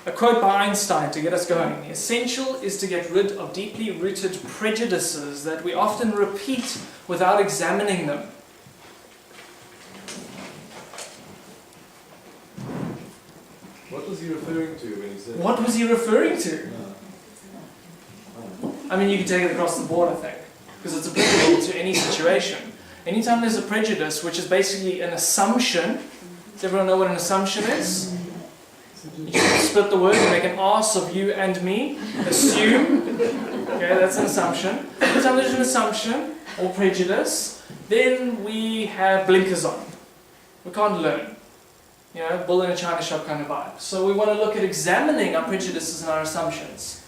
A quote by Einstein to get us going. Essential is to get rid of deeply rooted prejudices that we often repeat without examining them. What was he referring to when he said? What was he referring to? I mean, you can take it across the board, I think, because it's applicable to any situation. Anytime there's a prejudice, which is basically an assumption, does everyone know what an assumption is? You just split the word and make an arse of you and me. Assume. Okay, that's an assumption. Anytime there's an assumption or prejudice, then we have blinkers on. We can't learn. You know, bull in a china shop kind of vibe. So we want to look at examining our prejudices and our assumptions.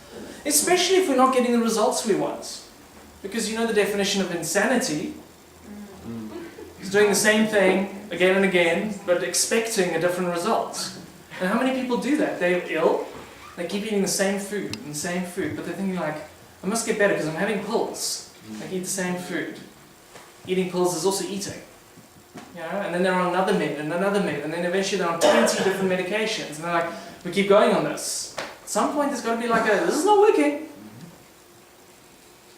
Especially if we're not getting the results we want. Because you know the definition of insanity. It's doing the same thing again and again, but expecting a different result. And how many people do that? They're ill, they keep eating the same food and the same food, but they're thinking like, I must get better because I'm having pills. I eat the same food. Eating pills is also eating. You know? And then they're on another med, and then eventually they're on 20 different medications. And they're like, we keep going on this. At some point there's got to be like this is not working.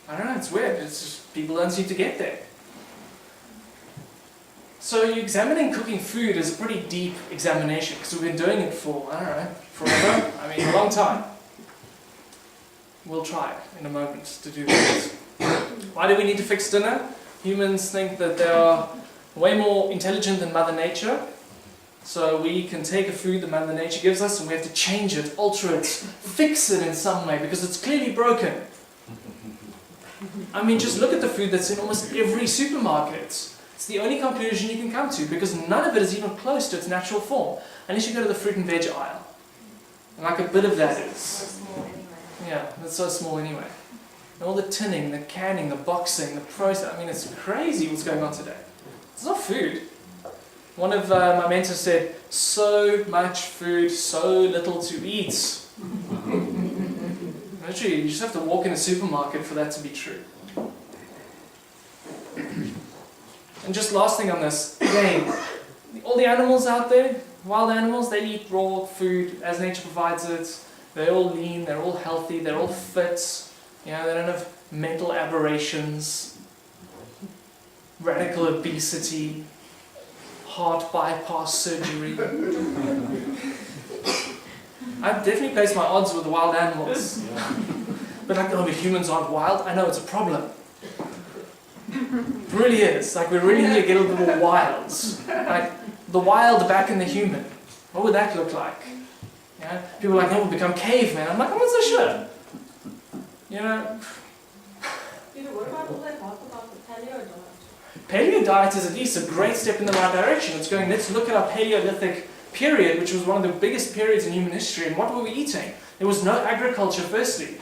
I don't know, it's weird. It's just, people don't seem to get there. So examining cooking food is a pretty deep examination because we've been doing it for, I don't know, forever. I mean, a long time. We'll try in a moment to do this. Why do we need to fix dinner? Humans think that they are way more intelligent than Mother Nature. So we can take a food that Mother Nature gives us and we have to change it, alter it, fix it in some way because it's clearly broken. I mean, just look at the food that's in almost every supermarket. It's the only conclusion you can come to because none of it is even close to its natural form unless you go to the fruit and veg aisle. And like a bit of that is. So small anyway. Yeah, it's so small anyway. And all the tinning, the canning, the boxing, the process. I mean, it's crazy what's going on today. It's not food. One of my mentors said, so much food, so little to eat. Literally, you just have to walk in a supermarket for that to be true. And just last thing on this, again, all the animals out there, wild animals, they eat raw food as nature provides it. They're all lean, they're all healthy, they're all fit. You know, they don't have mental aberrations, radical obesity, heart bypass surgery. I've definitely placed my odds with the wild animals. But like, oh, the humans aren't wild. I know it's a problem. It really is. Like, we really need to get a little more wild. Like, the wild back in the human. What would that look like? You know? People are like, no, we'll become cavemen. I'm like, I'm not so sure. You know? Peter, what about all that talk about the paleo diet? Paleo diet is at least a great step in the right direction. It's going, let's look at our Paleolithic period, which was one of the biggest periods in human history, and what were we eating? There was no agriculture, firstly.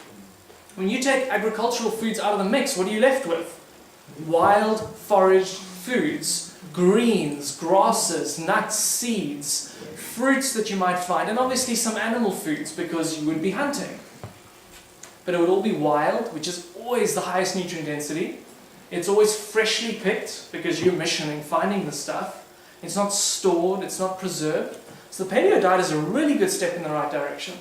When you take agricultural foods out of the mix, what are you left with? Wild, foraged foods, greens, grasses, nuts, seeds, fruits that you might find, and obviously some animal foods because you would be hunting. But it would all be wild, which is always the highest nutrient density. It's always freshly picked because you're missioning, finding the stuff. It's not stored, it's not preserved. So the paleo diet is a really good step in the right direction.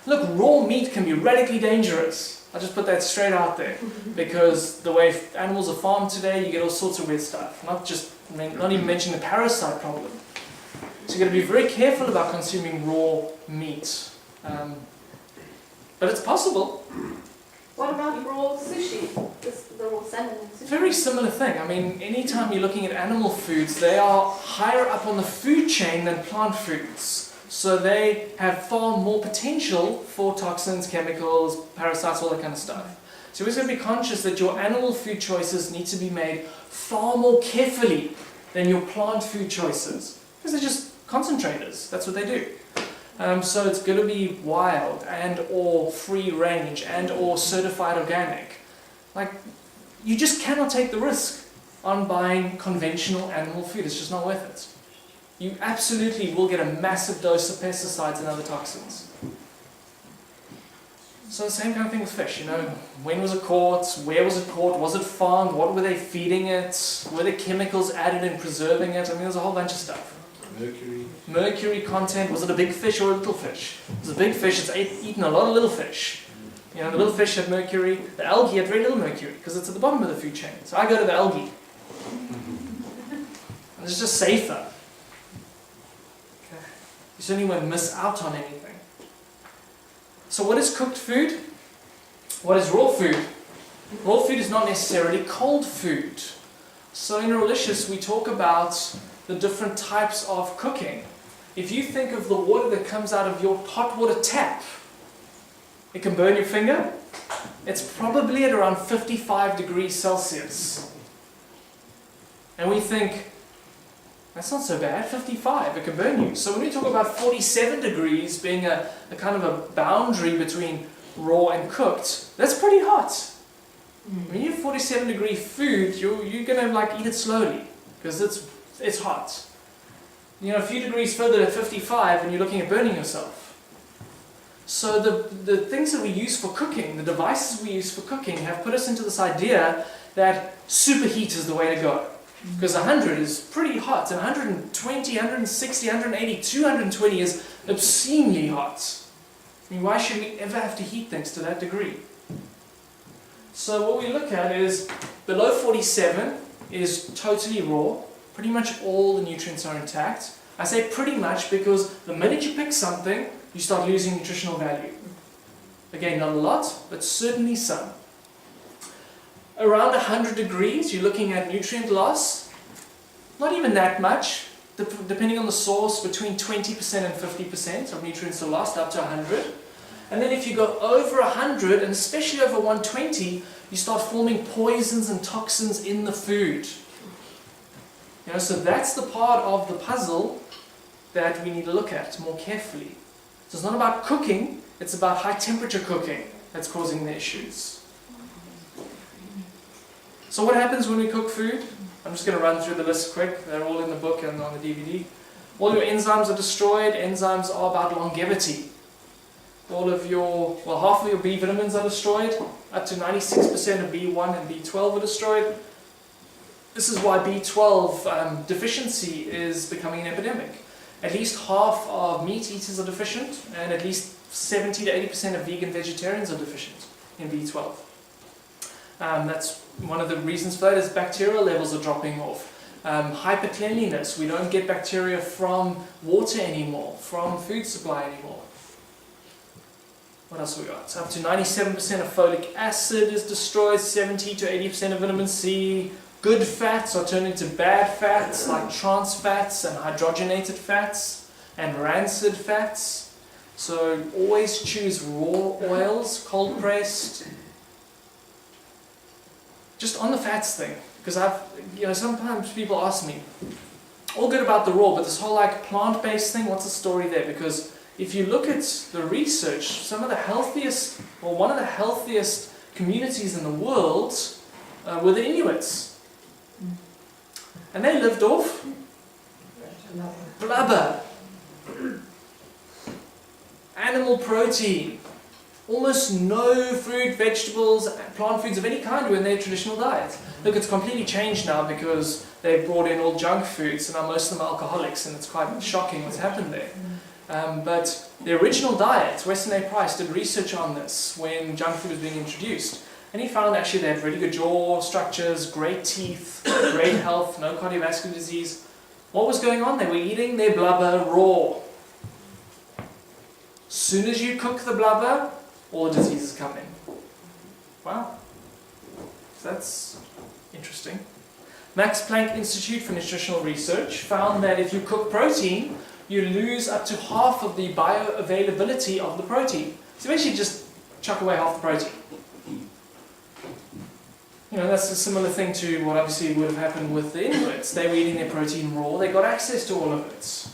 Look, raw meat can be radically dangerous. I'll just put that straight out there. Because the way animals are farmed today, you get all sorts of weird stuff. Not even mentioning the parasite problem. So you've got to be very careful about consuming raw meat. But it's possible. What about raw sushi? The raw salmon and sushi? Very similar thing. I mean, anytime you're looking at animal foods, they are higher up on the food chain than plant foods. So they have far more potential for toxins, chemicals, parasites, all that kind of stuff. So we're going to be conscious that your animal food choices need to be made far more carefully than your plant food choices. Because they're just concentrators. That's what they do. So it's going to be wild and or free range and or certified organic. Like, you just cannot take the risk on buying conventional animal food. It's just not worth it. You absolutely will get a massive dose of pesticides and other toxins. So the same kind of thing with fish, you know. When was it caught? Where was it caught? Was it farmed? What were they feeding it? Were there chemicals added in preserving it? I mean, there's a whole bunch of stuff. Mercury. Mercury content, was it a big fish or a little fish? It was a big fish, it's eaten a lot of little fish. You know, the little fish had mercury, the algae had very little mercury, because it's at the bottom of the food chain. So I go to the algae. And it's just safer. Okay. You certainly won't miss out on anything. So what is cooked food? What is raw food? Raw food is not necessarily cold food. So in Rawlicious we talk about the different types of cooking. If you think of the water that comes out of your hot water tap, it can burn your finger. It's probably at around 55 degrees Celsius. And we think, that's not so bad, 55, it can burn you. So when we talk about 47 degrees being a kind of a boundary between raw and cooked, that's pretty hot. When you have 47 degree food, you're going to like eat it slowly, because it's hot. You know, a few degrees further at 55 and you're looking at burning yourself. So the things that we use for cooking, the devices we use for cooking, have put us into this idea that superheat is the way to go. Because 100 is pretty hot, and 120, 160, 180, 220 is obscenely hot. I mean, why should we ever have to heat things to that degree? So what we look at is below 47 is totally raw. Pretty much all the nutrients are intact. I say pretty much because the minute you pick something, you start losing nutritional value. Again, not a lot, but certainly some. Around 100 degrees, you're looking at nutrient loss. Not even that much, depending on the source, between 20% and 50% of nutrients are lost, up to 100. And then if you go over 100, and especially over 120, you start forming poisons and toxins in the food. You know, so that's the part of the puzzle that we need to look at more carefully. So it's not about cooking, it's about high temperature cooking that's causing the issues. So what happens when we cook food? I'm just going to run through the list quick. They're all in the book and on the DVD. All your enzymes are destroyed. Enzymes are about longevity. All of your, well, half of your B vitamins are destroyed. Up to 96% of B1 and B12 are destroyed. This is why B12 deficiency is becoming an epidemic. At least half of meat eaters are deficient, and at least 70 to 80% of vegan vegetarians are deficient in B12. That's one of the reasons for that is bacterial levels are dropping off. Hypercleanliness, we don't get bacteria from water anymore, from food supply anymore. What else have we got? Up to 97% of folic acid is destroyed, 70 to 80% of vitamin C. Good fats are turned into bad fats, like trans fats and hydrogenated fats and rancid fats. So always choose raw oils, cold pressed. Just on the fats thing, because sometimes people ask me, all good about the raw, but this whole like plant-based thing, what's the story there? Because if you look at the research, some of the healthiest, or one of the healthiest communities in the world were the Inuits. And they lived off blubber, animal protein, almost no fruit, vegetables, plant foods of any kind were in their traditional diet. Look, it's completely changed now because they've brought in all junk foods, and now most of them are alcoholics, and it's quite shocking what's happened there. But the original diet, Weston A. Price did research on this when junk food was being introduced. And he found actually they had really good jaw structures, great teeth, great health, no cardiovascular disease. What was going on? They were eating their blubber raw. As soon as you cook the blubber, all the diseases come in. Wow. So that's interesting. Max Planck Institute for Nutritional Research found that if you cook protein, you lose up to half of the bioavailability of the protein. So basically just chuck away half the protein. You know, that's a similar thing to what obviously would have happened with the Inuits. They were eating their protein raw, they got access to all of it. As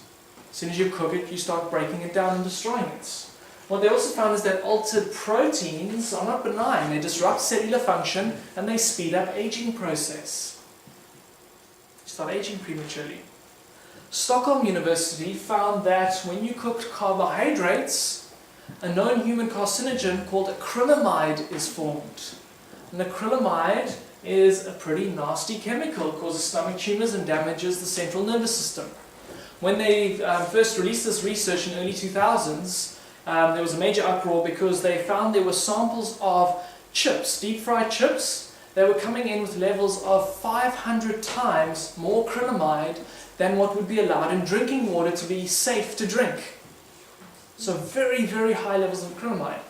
soon as you cook it, you start breaking it down and destroying it. What they also found is that altered proteins are not benign. They disrupt cellular function and they speed up aging process. You start aging prematurely. Stockholm University found that when you cooked carbohydrates, a known human carcinogen called acrylamide is formed. And acrylamide is a pretty nasty chemical. It causes stomach tumors and damages the central nervous system. When they first released this research in early 2000s, there was a major uproar because they found there were samples of chips, deep fried chips, they were coming in with levels of 500 times more acrylamide than what would be allowed in drinking water to be safe to drink. So very, very high levels of acrylamide.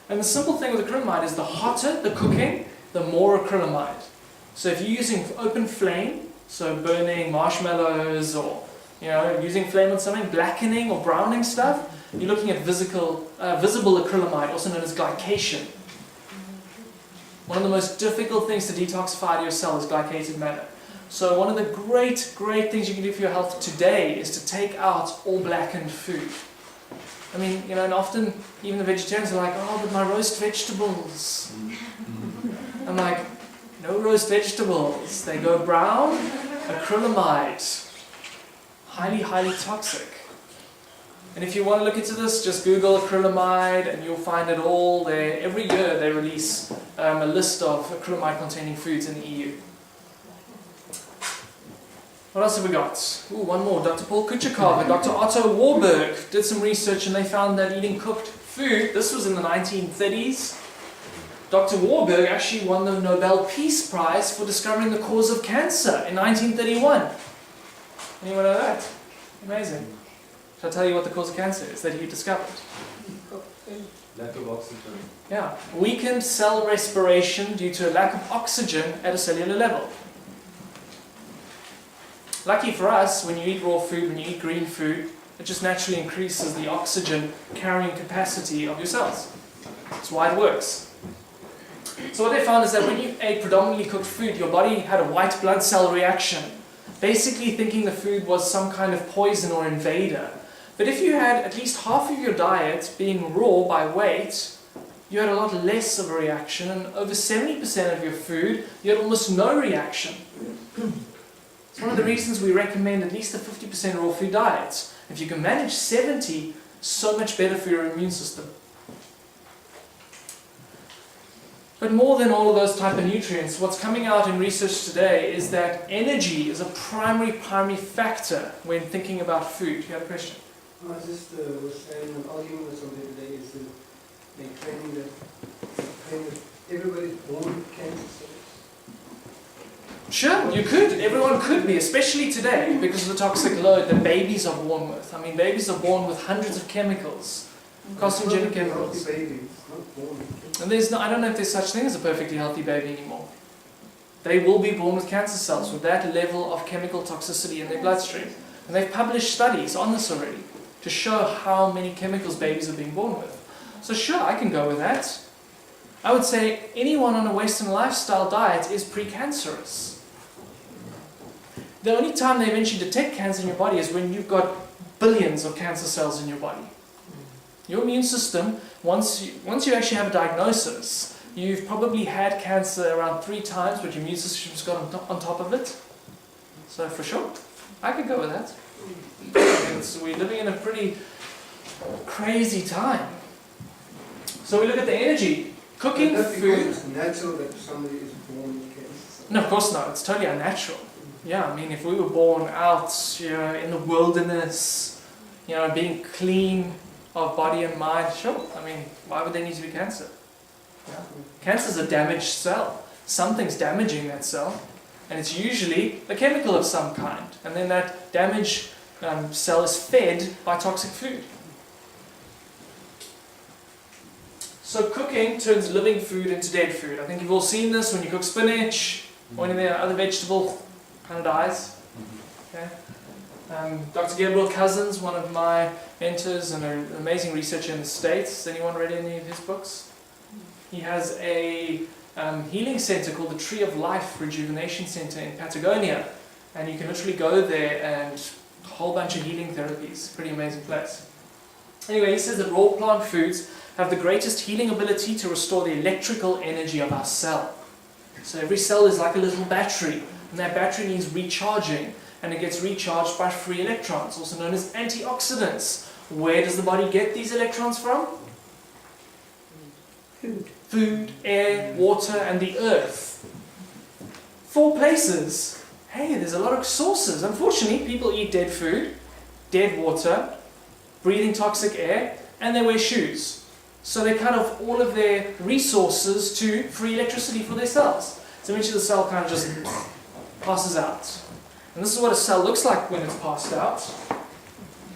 And the simple thing with acrylamide is the hotter the cooking, the more acrylamide. So if you're using open flame, so burning marshmallows or using flame on something, blackening or browning stuff, you're looking at visible acrylamide, also known as glycation. One of the most difficult things to detoxify out of your cell is glycated matter. So one of the great things you can do for your health today is to take out all blackened food. I mean, and often even the vegetarians are like, oh, but my roast vegetables. I'm like, no roast vegetables. They go brown, acrylamide. Highly toxic. And if you want to look into this, just Google acrylamide and you'll find it all there. Every year they release a list of acrylamide containing foods in the EU. What else have we got? Ooh, one more. Dr. Paul Kuchikov and Dr. Otto Warburg did some research and they found that eating cooked food, this was in the 1930s, Dr. Warburg actually won the Nobel Peace Prize for discovering the cause of cancer in 1931. Anyone know that? Amazing. Shall I tell you what the cause of cancer is that he discovered? Lack of oxygen. Yeah. Weakened cell respiration due to a lack of oxygen at a cellular level. Lucky for us, when you eat raw food, when you eat green food, it just naturally increases the oxygen carrying capacity of your cells. That's why it works. So what they found is that when you ate predominantly cooked food, your body had a white blood cell reaction, basically thinking the food was some kind of poison or invader. But if you had at least half of your diet being raw by weight, you had a lot less of a reaction, and over 70% of your food, you had almost no reaction. It's one of the reasons we recommend at least a 50% raw food diet. If you can manage 70, so much better for your immune system. But more than all of those type of nutrients, what's coming out in research today is that energy is a primary factor when thinking about food. You had a question? I just was having an argument with somebody today. Is they claiming that everybody's born with cancer cells. Sure, you could. Everyone could be, especially today, because of the toxic load that babies are born with. I mean, babies are born with hundreds of chemicals, carcinogenic chemicals. And I don't know if there's such thing as a perfectly healthy baby anymore. They will be born with cancer cells with that level of chemical toxicity in their bloodstream. And they've published studies on this already to show how many chemicals babies are being born with. So sure, I can go with that. I would say anyone on a Western lifestyle diet is precancerous. The only time they eventually detect cancer in your body is when you've got billions of cancer cells in your body. Your immune system, once you actually have a diagnosis, you've probably had cancer around 3 times, but your immune system's got on top of it. So for sure, I could go with that. We're living in a pretty crazy time. So we look at the energy. Cooking food. It's natural that somebody is born with cancer. No, of course not. It's totally unnatural. Yeah, I mean, if we were born out, in the wilderness, being clean of body and mind, sure. I mean, why would there need to be cancer? Yeah. Cancer is a damaged cell. Something's damaging that cell, and it's usually a chemical of some kind. And then that damaged cell is fed by toxic food. So cooking turns living food into dead food. I think you've all seen this when you cook spinach or any other vegetable, kind of dies. Okay. Dr. Gabriel Cousins, one of my mentors and an amazing researcher in the States. Has anyone read any of his books? He has a healing center called the Tree of Life Rejuvenation Center in Patagonia. And you can literally go there and a whole bunch of healing therapies. Pretty amazing place. Anyway, he says that raw plant foods have the greatest healing ability to restore the electrical energy of our cell. So every cell is like a little battery, and that battery needs recharging, and it gets recharged by free electrons, also known as antioxidants. Where does the body get these electrons from? Food, air, water, and the earth. 4 places. Hey, there's a lot of sources. Unfortunately, people eat dead food. dead water, breathing toxic air, and they wear shoes. So they cut off all of their resources to free electricity for their cells. So eventually the cell kind of just passes out. And this is what a cell looks like when it's passed out.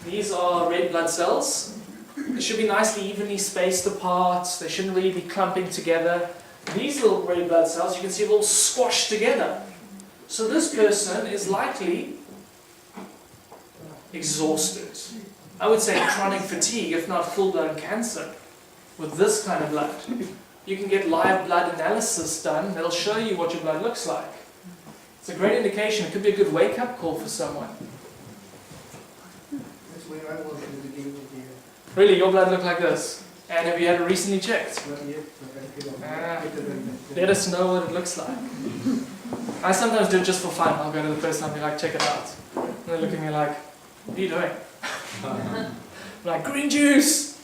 These are red blood cells. They should be nicely evenly spaced apart. They shouldn't really be clumping together. These little red blood cells, you can see, are all squashed together. So this person is likely exhausted. I would say chronic fatigue, if not full-blown cancer, with this kind of blood. You can get live blood analysis done. That'll show you what your blood looks like. It's a great indication. It could be a good wake-up call for someone. That's where I was in the beginning of the year. Really, your blood looked like this? And have you had it recently checked? Not yet, but I feel Ah. better than that. Let us know what it looks like. I sometimes do it just for fun. I'll go to the person and be like, check it out. And they look at me like, what are you doing? I'm like, green juice!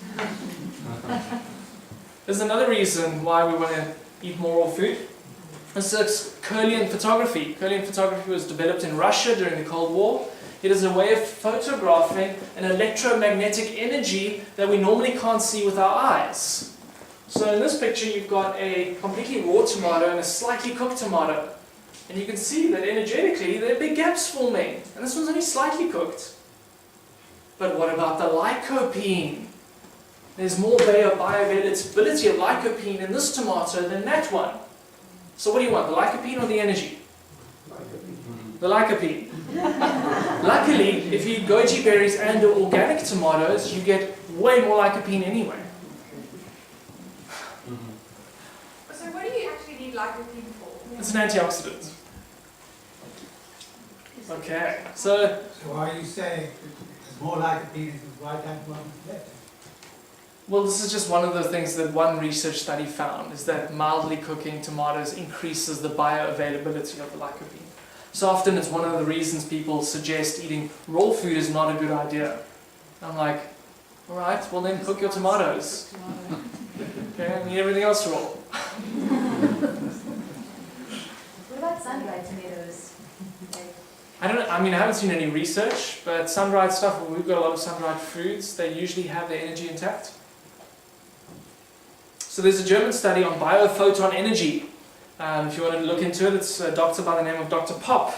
There's another reason why we want to eat more raw food. This is Kirlian photography. Kirlian photography was developed in Russia during the Cold War. It is a way of photographing an electromagnetic energy that we normally can't see with our eyes. So in this picture you've got a completely raw tomato and a slightly cooked tomato. And you can see that energetically there are big gaps forming. And this one's only slightly cooked. But what about the lycopene? There's more bioavailability of lycopene in this tomato than that one. So what do you want, the lycopene or the energy? The lycopene. Luckily, if you eat goji berries and organic tomatoes, you get way more lycopene anyway. So what do you actually need lycopene for? It's an antioxidant. Okay, so So are you saying there's more lycopene in the right hand one than left? well, this is just one of the things that one research study found, is that mildly cooking tomatoes increases the bioavailability of the lycopene. So often it's one of the reasons people suggest eating raw food is not a good idea. I'm like, alright, well then cook your tomatoes. Okay, and eat everything else raw. What about sun-dried tomatoes? I don't know, I mean I haven't seen any research, but sun-dried stuff, well, we've got a lot of sun-dried foods, they usually have their energy intact. So there's a German study on biophoton energy. If you want to look into it, it's a doctor by the name of Dr. Pop.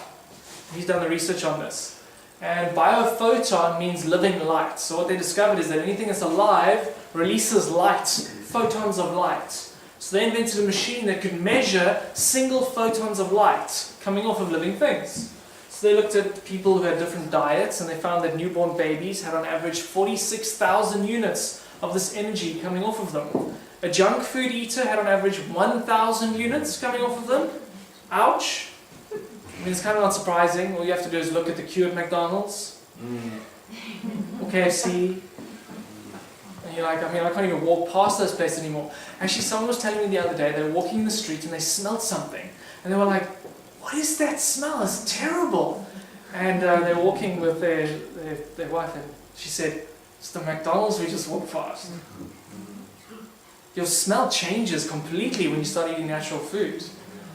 He's done the research on this. And biophoton means living light. So what they discovered is that anything that's alive releases light, photons of light. So they invented a machine that could measure single photons of light coming off of living things. So they looked at people who had different diets, and they found that newborn babies had on average 46,000 units of this energy coming off of them. A junk food eater had on average 1,000 units coming off of them. Ouch! I mean, it's kind of not surprising. All you have to do is look at the queue at McDonald's or KFC. And you're like, I mean, I can't even walk past those places anymore. Actually, someone was telling me the other day, they were walking in the street and they smelled something. And they were like, what is that smell? It's terrible. And they were walking with their wife, and she said, it's the McDonald's we just walked past. Your smell changes completely when you start eating natural food.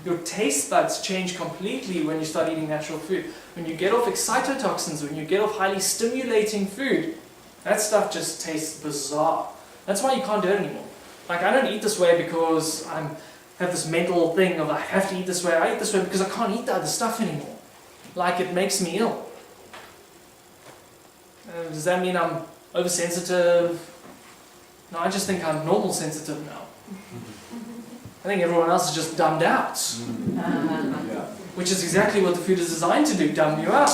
Your taste buds change completely when you start eating natural food. When you get off excitotoxins, when you get off highly stimulating food, that stuff just tastes bizarre. That's why you can't do it anymore. Like, I don't eat this way because I have this mental thing of I have to eat this way. I eat this way because I can't eat the other stuff anymore. Like, it makes me ill. Does that mean I'm oversensitive? No, I just think I'm normal sensitive now. I think everyone else is just dumbed out. Which is exactly what the food is designed to do, dumb you out.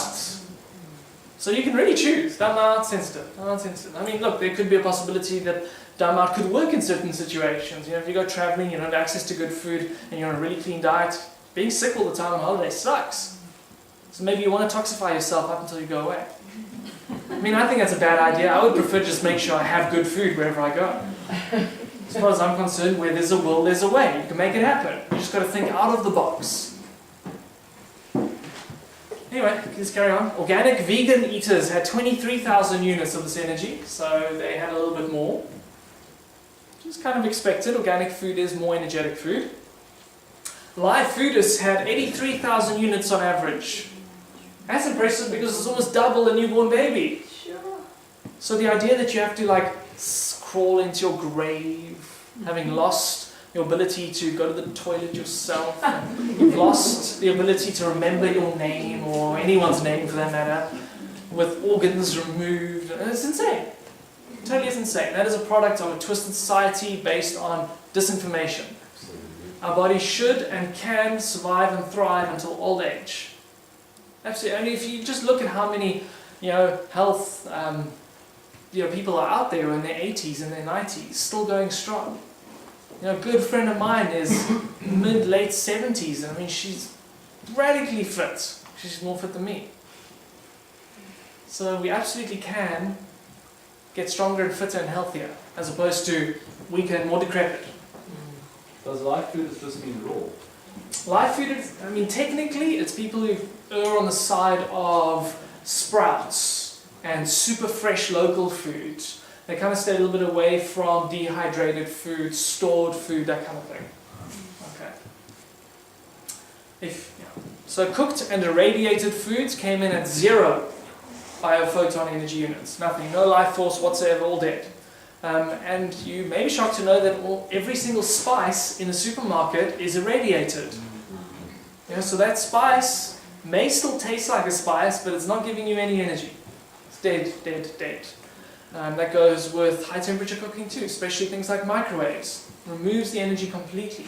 So you can really choose, dumb out, sensitive, dumb out, sensitive. I mean, look, there could be a possibility that dumb out could work in certain situations. You know, if you go traveling, you don't have access to good food, and you're on a really clean diet, being sick all the time on holiday sucks. So maybe you want to toxify yourself up until you go away. I mean, I think that's a bad idea. I would prefer to just make sure I have good food wherever I go. As far as I'm concerned, where there's a will, there's a way. You can make it happen. You just got to think out of the box. Anyway, let's carry on. Organic vegan eaters had 23,000 units of this energy, so they had a little bit more. Which is kind of expected. Organic food is more energetic food. Live foodists had 83,000 units on average. That's impressive because it's almost double a newborn baby. Sure. So the idea that you have to like crawl into your grave, having lost your ability to go to the toilet yourself, and you've lost the ability to remember your name or anyone's name for that matter, with organs removed, it's insane. Totally is insane. That is a product of a twisted society based on disinformation. Our body should and can survive and thrive until old age. Absolutely. I mean, if you just look at how many, health, people are out there in their 80s and their 90s, still going strong. A good friend of mine is mid-late 70s, and I mean, she's radically fit. She's more fit than me. So we absolutely can get stronger and fitter and healthier, as opposed to weaker and more decrepit. Does live food just mean raw? Live food, technically, it's people who err on the side of sprouts and super fresh local food. They kind of stay a little bit away from dehydrated food, stored food, that kind of thing. Okay. So cooked and irradiated foods came in at 0 biophoton energy units. Nothing, no life force whatsoever, all dead. And you may be shocked to know that every single spice in the supermarket is irradiated. So that spice may still taste like a spice, but it's not giving you any energy. It's dead, dead, dead. That goes with high temperature cooking too, especially things like microwaves. Removes the energy completely.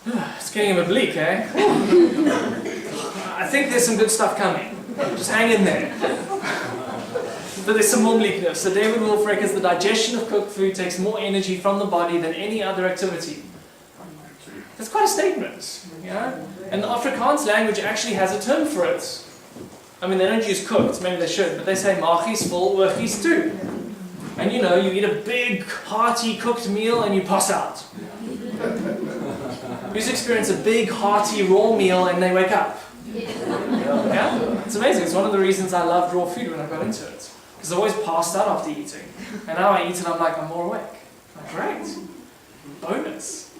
It's getting a bit bleak, eh? I think there's some good stuff coming. Just hang in there. But there's some more bleakness. So David Wolf reckons the digestion of cooked food takes more energy from the body than any other activity. That's quite a statement. And the Afrikaans language actually has a term for it. I mean, they don't use cooked, maybe they should, but they say magies vol oortjies too. And you eat a big, hearty cooked meal and you pass out. Who's experienced a big, hearty, raw meal and they wake up? Yeah? It's amazing. It's one of the reasons I loved raw food when I got into it. Because I always passed out after eating. And now I eat and I'm more awake. Great. Bonus.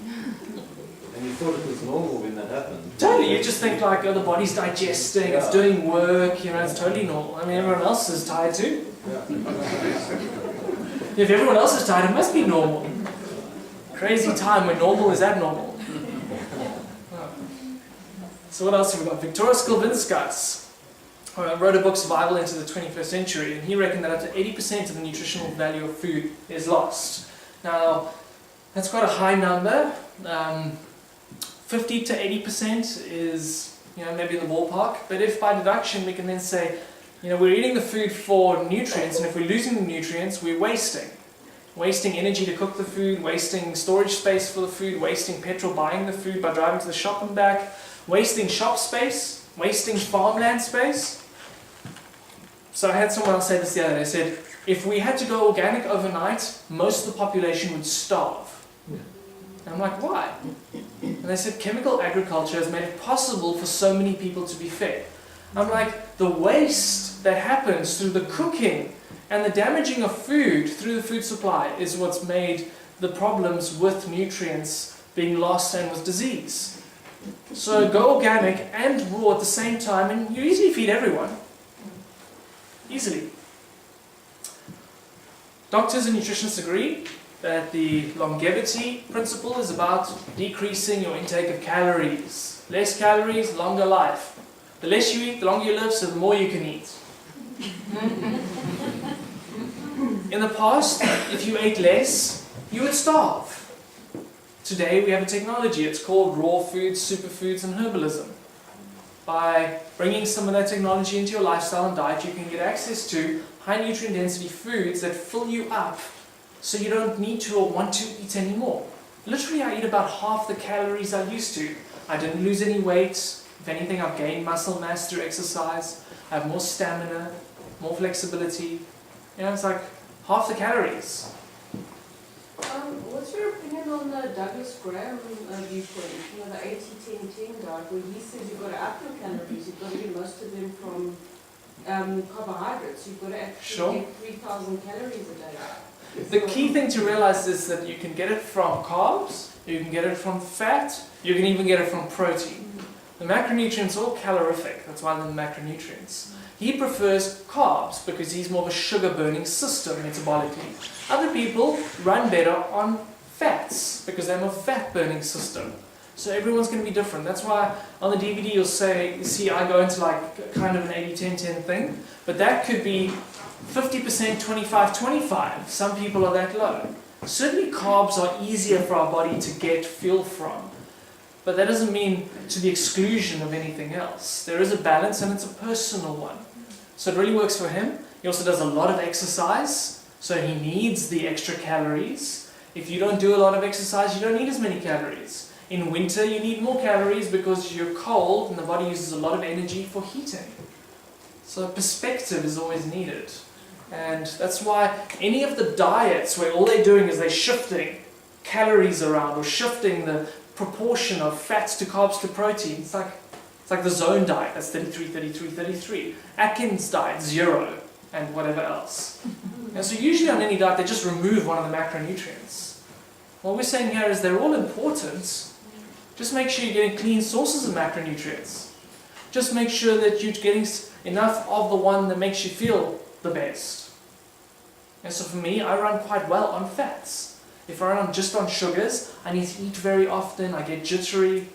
And you thought it was normal when that happened? Totally. You just think the body's digesting, it's doing work, it's totally normal. I mean, everyone else is tired too. If everyone else is tired, it must be normal. Crazy time when normal is abnormal. So what else have we got? Victoras Kulvinskas wrote a book, Survival into the 21st Century, and he reckoned that up to 80% of the nutritional value of food is lost. Now, that's quite a high number. 50 to 80% is, maybe in the ballpark. But if by deduction we can then say, we're eating the food for nutrients, and if we're losing the nutrients, we're wasting. Wasting energy to cook the food, wasting storage space for the food, wasting petrol buying the food by driving to the shop and back, wasting shop space, wasting farmland space. So I had someone else say this the other day. They said, if we had to go organic overnight, most of the population would starve. And I'm like, why? And they said, chemical agriculture has made it possible for so many people to be fed. I'm like, the waste that happens through the cooking and the damaging of food through the food supply is what's made the problems with nutrients being lost and with disease. So go organic and raw at the same time and you easily feed everyone. Easily. Doctors and nutritionists agree that the longevity principle is about decreasing your intake of calories. Less calories, longer life. The less you eat, the longer you live, so the more you can eat. In the past, if you ate less, you would starve. Today we have a technology, it's called raw foods, superfoods and herbalism. By bringing some of that technology into your lifestyle and diet, you can get access to high nutrient density foods that fill you up so you don't need to or want to eat anymore. Literally, I eat about half the calories I used to. I didn't lose any weight. If anything, I've gained muscle mass through exercise. I have more stamina, more flexibility. It's like half the calories. What's your opinion on the Douglas Graham viewpoint? The 80-10-10 diet, where he says you've got to up your calories, you've got to get most of them from carbohydrates. You've got to actually get 3,000 calories a day. The key thing to realize is that you can get it from carbs, you can get it from fat, you can even get it from protein. The macronutrients are all calorific, that's why they're macronutrients. He prefers carbs because he's more of a sugar burning system metabolically. Other people run better on fats because they're more fat burning system. So everyone's going to be different. That's why on the DVD you'll see I go into like kind of an 80-10-10 thing, but that could be 50%, 25-25. Some people are that low. Certainly carbs are easier for our body to get fuel from, but that doesn't mean to the exclusion of anything else. There is a balance and it's a personal one. So it really works for him. He also does a lot of exercise, so he needs the extra calories. If you don't do a lot of exercise, you don't need as many calories. In winter, you need more calories because you're cold and the body uses a lot of energy for heating. So perspective is always needed. And that's why any of the diets where all they're doing is they're shifting calories around or shifting the proportion of fats to carbs to protein, it's like the zone diet, that's 33, 33, 33. Atkins diet, 0, and whatever else. And so usually on any diet, they just remove one of the macronutrients. What we're saying here is they're all important. Just make sure you're getting clean sources of macronutrients. Just make sure that you're getting enough of the one that makes you feel the best. And so for me, I run quite well on fats. If I run just on sugars, I need to eat very often, I get jittery.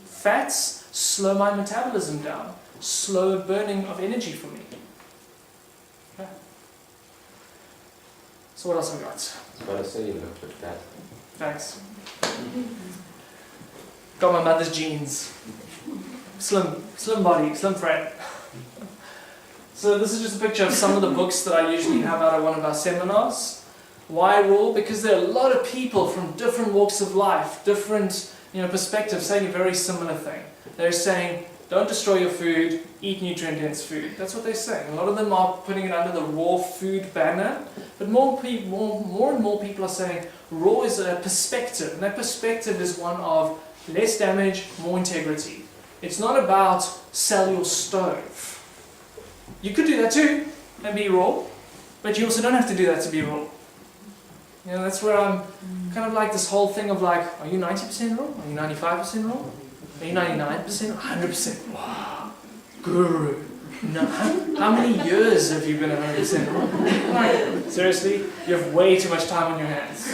Fats slow my metabolism down, slow burning of energy for me. Okay. So what else have we got? I was going to say you look at that. Thanks. Got my mother's genes. Slim body, slim frame. So this is just a picture of some of the books that I usually have out of one of our seminars. Why Raw? Because there are a lot of people from different walks of life, different perspectives saying a very similar thing. They're saying, don't destroy your food, eat nutrient-dense food. That's what they're saying. A lot of them are putting it under the raw food banner, but more and more people are saying raw is a perspective, and that perspective is one of less damage, more integrity. It's not about sell your stove. You could do that too, and be raw, but you also don't have to do that to be raw. That's where I'm kind of like this whole thing of like, are you 90% raw? Are you 95% raw? Are you 99%? 100%? Wow, guru. No, how many years have you been 100% raw? Like, seriously, you have way too much time on your hands.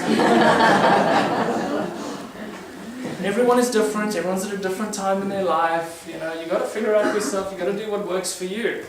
Everyone is different, everyone's at a different time in their life. You got to figure out yourself, you got to do what works for you.